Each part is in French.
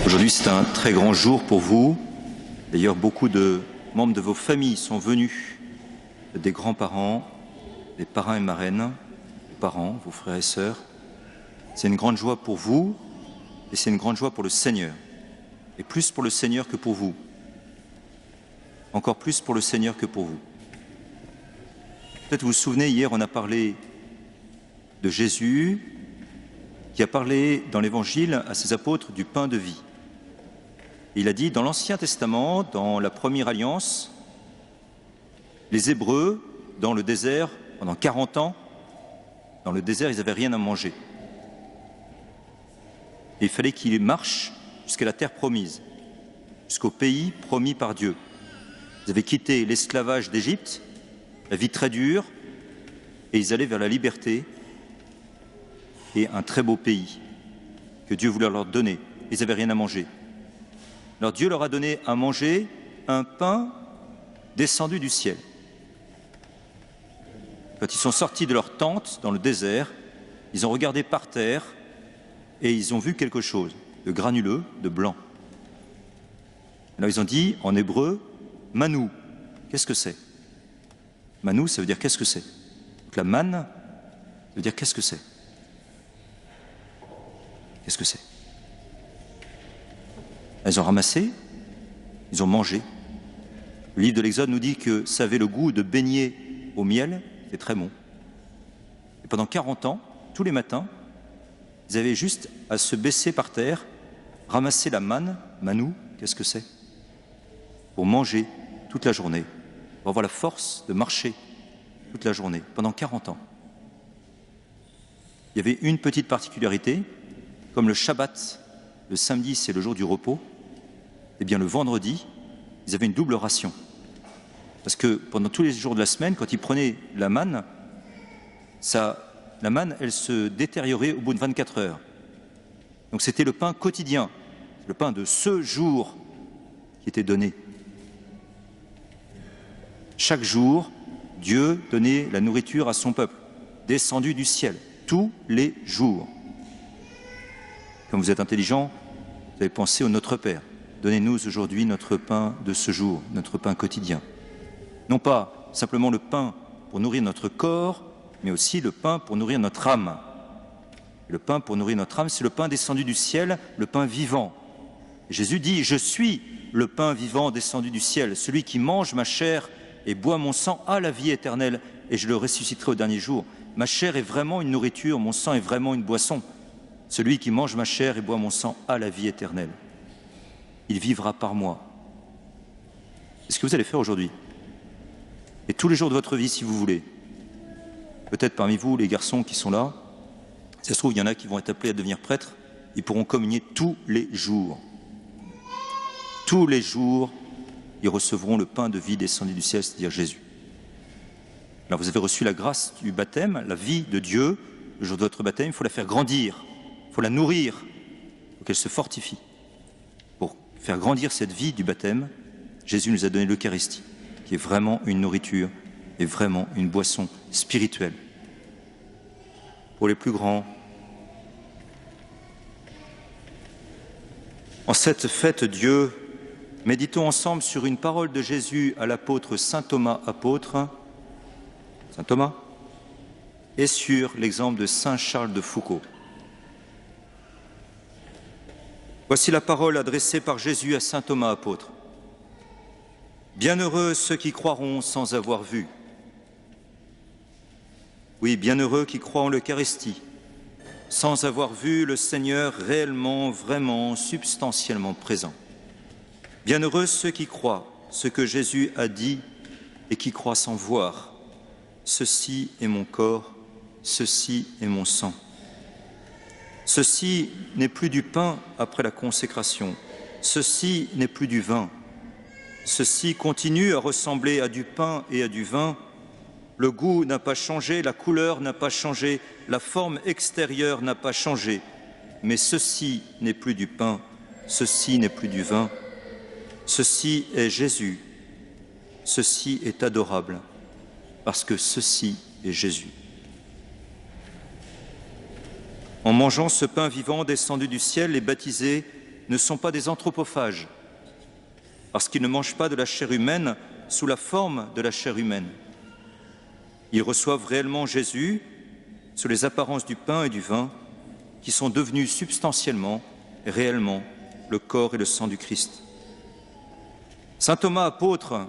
Aujourd'hui, c'est un très grand jour pour vous. D'ailleurs, beaucoup de membres de vos familles sont venus, des grands-parents, des parrains et marraines, vos parents, vos frères et sœurs. C'est une grande joie pour vous et c'est une grande joie pour le Seigneur. Et plus pour le Seigneur que pour vous. Encore plus pour le Seigneur que pour vous. Peut-être vous vous souvenez, hier, on a parlé de Jésus qui a parlé dans l'Évangile à ses apôtres du pain de vie. Il a dit, dans l'Ancien Testament, dans la Première Alliance, les Hébreux, dans le désert, pendant 40 ans, dans le désert, ils n'avaient rien à manger. Et il fallait qu'ils marchent jusqu'à la terre promise, jusqu'au pays promis par Dieu. Ils avaient quitté l'esclavage d'Égypte, la vie très dure, et ils allaient vers la liberté et un très beau pays que Dieu voulait leur donner. Ils n'avaient rien à manger. Alors Dieu leur a donné à manger un pain descendu du ciel. Quand ils sont sortis de leur tente dans le désert, ils ont regardé par terre et ils ont vu quelque chose de granuleux, de blanc. Alors ils ont dit en hébreu, manou, qu'est-ce que c'est? Manou, ça veut dire qu'est-ce que c'est? Donc la manne, ça veut dire qu'est-ce que c'est? Qu'est-ce que c'est? Ils ont ramassé, ils ont mangé. Le livre de l'Exode nous dit que ça avait le goût de beignets au miel, c'est très bon. Et pendant 40 ans, tous les matins, ils avaient juste à se baisser par terre, ramasser la manne, manou, qu'est-ce que c'est? Pour manger toute la journée, pour avoir la force de marcher toute la journée, pendant 40 ans. Il y avait une petite particularité, comme le Shabbat, le samedi c'est le jour du repos, eh bien le vendredi, ils avaient une double ration. Parce que pendant tous les jours de la semaine, quand ils prenaient la manne, la manne, elle se détériorait au bout de 24 heures. Donc c'était le pain quotidien, le pain de ce jour qui était donné. Chaque jour, Dieu donnait la nourriture à son peuple, descendu du ciel, tous les jours. Comme vous êtes intelligents, vous avez pensé au Notre Père. Donnez-nous aujourd'hui notre pain de ce jour, notre pain quotidien. Non pas simplement le pain pour nourrir notre corps, mais aussi le pain pour nourrir notre âme. Et le pain pour nourrir notre âme, c'est le pain descendu du ciel, le pain vivant. Et Jésus dit, je suis le pain vivant descendu du ciel. Celui qui mange ma chair et boit mon sang a la vie éternelle, et je le ressusciterai au dernier jour. Ma chair est vraiment une nourriture, mon sang est vraiment une boisson. Celui qui mange ma chair et boit mon sang a la vie éternelle. Il vivra par moi. C'est ce que vous allez faire aujourd'hui. Et tous les jours de votre vie, si vous voulez. Peut-être parmi vous, les garçons qui sont là, ça se trouve, il y en a qui vont être appelés à devenir prêtres, ils pourront communier tous les jours. Tous les jours, ils recevront le pain de vie descendu du ciel, c'est-à-dire Jésus. Alors vous avez reçu la grâce du baptême, la vie de Dieu. Le jour de votre baptême, il faut la faire grandir, il faut la nourrir, pour qu'elle se fortifie. Pour faire grandir cette vie du baptême, Jésus nous a donné l'Eucharistie, qui est vraiment une nourriture et vraiment une boisson spirituelle. Pour les plus grands, en cette fête Dieu, méditons ensemble sur une parole de Jésus à l'apôtre saint Thomas apôtre, saint Thomas, et sur l'exemple de saint Charles de Foucauld. Voici la parole adressée par Jésus à saint Thomas apôtre. Bienheureux ceux qui croiront sans avoir vu. Oui, bienheureux qui croient en l'Eucharistie, sans avoir vu le Seigneur réellement, vraiment, substantiellement présent. Bienheureux ceux qui croient ce que Jésus a dit et qui croient sans voir. Ceci est mon corps, ceci est mon sang. Ceci n'est plus du pain après la consécration, ceci n'est plus du vin. Ceci continue à ressembler à du pain et à du vin. Le goût n'a pas changé, la couleur n'a pas changé, la forme extérieure n'a pas changé. Mais ceci n'est plus du pain, ceci n'est plus du vin. Ceci est Jésus, ceci est adorable, parce que ceci est Jésus. En mangeant ce pain vivant descendu du ciel et baptisé, ne sont pas des anthropophages, parce qu'ils ne mangent pas de la chair humaine sous la forme de la chair humaine. Ils reçoivent réellement Jésus sous les apparences du pain et du vin, qui sont devenus substantiellement et réellement le corps et le sang du Christ. Saint Thomas, apôtre,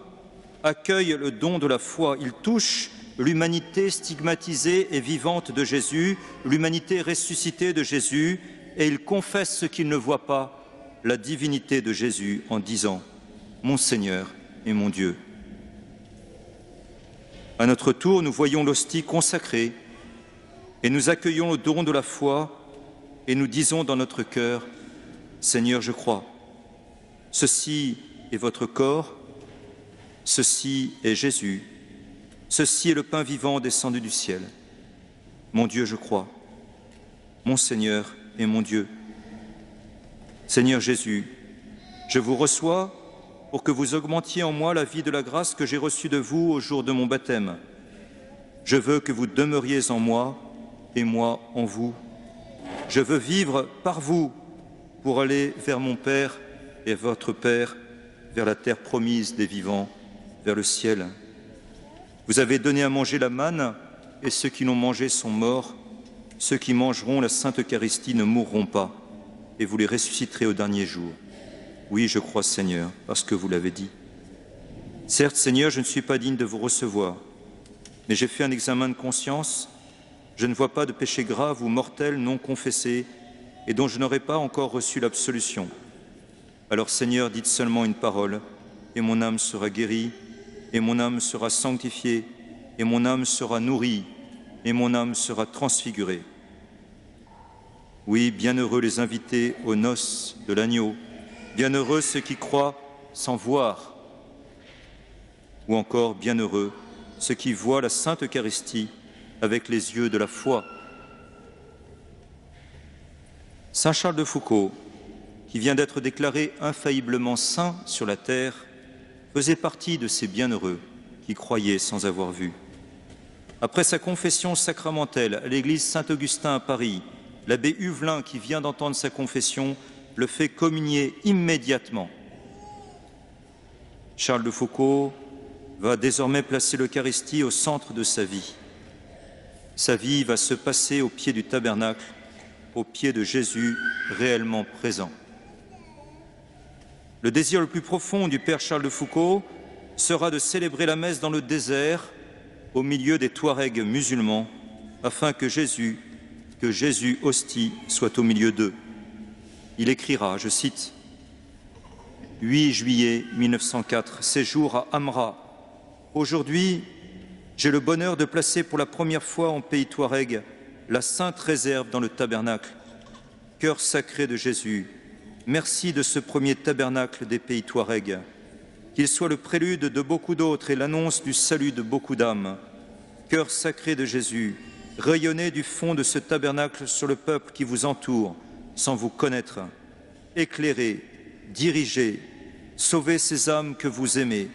accueille le don de la foi. Il touche l'humanité stigmatisée et vivante de Jésus, l'humanité ressuscitée de Jésus, et il confesse ce qu'il ne voit pas, la divinité de Jésus, en disant « Mon Seigneur et mon Dieu ». À notre tour, nous voyons l'hostie consacrée et nous accueillons le don de la foi et nous disons dans notre cœur « Seigneur, je crois, ceci est votre corps, ceci est Jésus, ceci est le pain vivant descendu du ciel. Mon Dieu, je crois, mon Seigneur et mon Dieu. Seigneur Jésus, je vous reçois pour que vous augmentiez en moi la vie de la grâce que j'ai reçue de vous au jour de mon baptême. Je veux que vous demeuriez en moi et moi en vous. Je veux vivre par vous pour aller vers mon Père et votre Père, vers la terre promise des vivants, vers le ciel. Vous avez donné à manger la manne, et ceux qui l'ont mangée sont morts. Ceux qui mangeront la Sainte Eucharistie ne mourront pas, et vous les ressusciterez au dernier jour. Oui, je crois, Seigneur, parce que vous l'avez dit. Certes, Seigneur, je ne suis pas digne de vous recevoir, mais j'ai fait un examen de conscience. Je ne vois pas de péché grave ou mortel non confessé et dont je n'aurais pas encore reçu l'absolution. Alors, Seigneur, dites seulement une parole, et mon âme sera guérie, et mon âme sera sanctifiée, et mon âme sera nourrie, et mon âme sera transfigurée. Oui, bienheureux les invités aux noces de l'agneau, bienheureux ceux qui croient sans voir, ou encore bienheureux ceux qui voient la Sainte Eucharistie avec les yeux de la foi. Saint Charles de Foucauld, qui vient d'être déclaré infailliblement saint sur la terre, faisait partie de ces bienheureux qui croyaient sans avoir vu. Après sa confession sacramentelle à l'église Saint-Augustin à Paris, l'abbé Huvelin, qui vient d'entendre sa confession, le fait communier immédiatement. Charles de Foucauld va désormais placer l'Eucharistie au centre de sa vie. Sa vie va se passer au pied du tabernacle, au pied de Jésus réellement présent. Le désir le plus profond du Père Charles de Foucauld sera de célébrer la messe dans le désert, au milieu des Touaregs musulmans, afin que Jésus hostie, soit au milieu d'eux. Il écrira, je cite, « 8 juillet 1904, séjour à Amra. Aujourd'hui, j'ai le bonheur de placer pour la première fois en pays Touareg la sainte réserve dans le tabernacle. Cœur sacré de Jésus, merci de ce premier tabernacle des pays Touareg. Qu'il soit le prélude de beaucoup d'autres et l'annonce du salut de beaucoup d'âmes. Cœur sacré de Jésus, rayonnez du fond de ce tabernacle sur le peuple qui vous entoure, sans vous connaître. Éclairez, dirigez, sauvez ces âmes que vous aimez.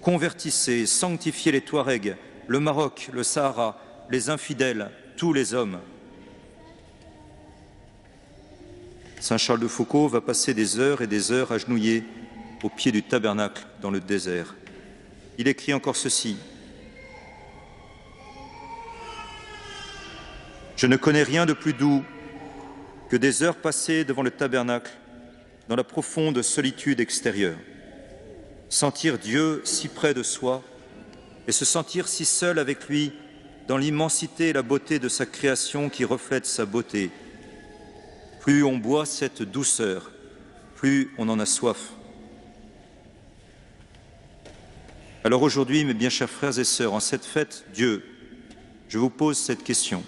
Convertissez, sanctifiez les Touaregs, le Maroc, le Sahara, les infidèles, tous les hommes. » Saint Charles de Foucauld va passer des heures et des heures agenouillé au pied du tabernacle dans le désert. Il écrit encore ceci. « Je ne connais rien de plus doux que des heures passées devant le tabernacle dans la profonde solitude extérieure. Sentir Dieu si près de soi et se sentir si seul avec lui dans l'immensité et la beauté de sa création qui reflète sa beauté. Plus on boit cette douceur, plus on en a soif. » Alors aujourd'hui, mes bien chers frères et sœurs, en cette fête Dieu, je vous pose cette question.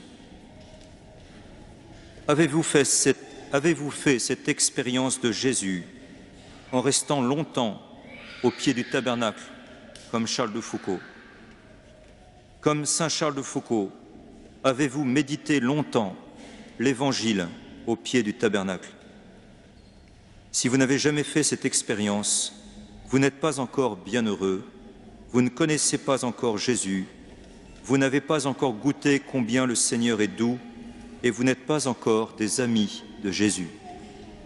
Avez-vous fait cette expérience de Jésus en restant longtemps au pied du tabernacle, comme Charles de Foucauld? Comme Saint Charles de Foucauld, avez-vous médité longtemps l'Évangile au pied du tabernacle? Si vous n'avez jamais fait cette expérience, vous n'êtes pas encore bienheureux, vous ne connaissez pas encore Jésus, vous n'avez pas encore goûté combien le Seigneur est doux, et vous n'êtes pas encore des amis de Jésus,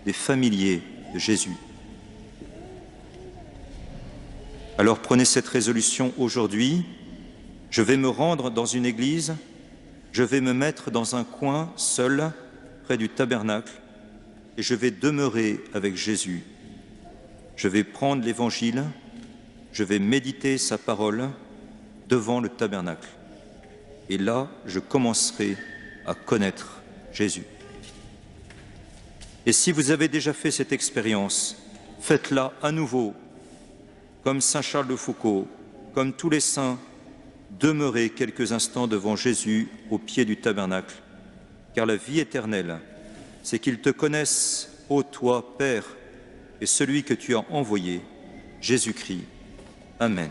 des familiers de Jésus. Alors prenez cette résolution aujourd'hui. Je vais me rendre dans une église, je vais me mettre dans un coin seul, près du tabernacle, et je vais demeurer avec Jésus. Je vais prendre l'Évangile, je vais méditer sa parole devant le tabernacle. Et là, je commencerai à connaître Jésus. Et si vous avez déjà fait cette expérience, faites-la à nouveau, comme saint Charles de Foucauld, comme tous les saints, demeurez quelques instants devant Jésus au pied du tabernacle, car la vie éternelle, c'est qu'ils te connaissent, ô toi, Père, et celui que tu as envoyé, Jésus-Christ. Amen.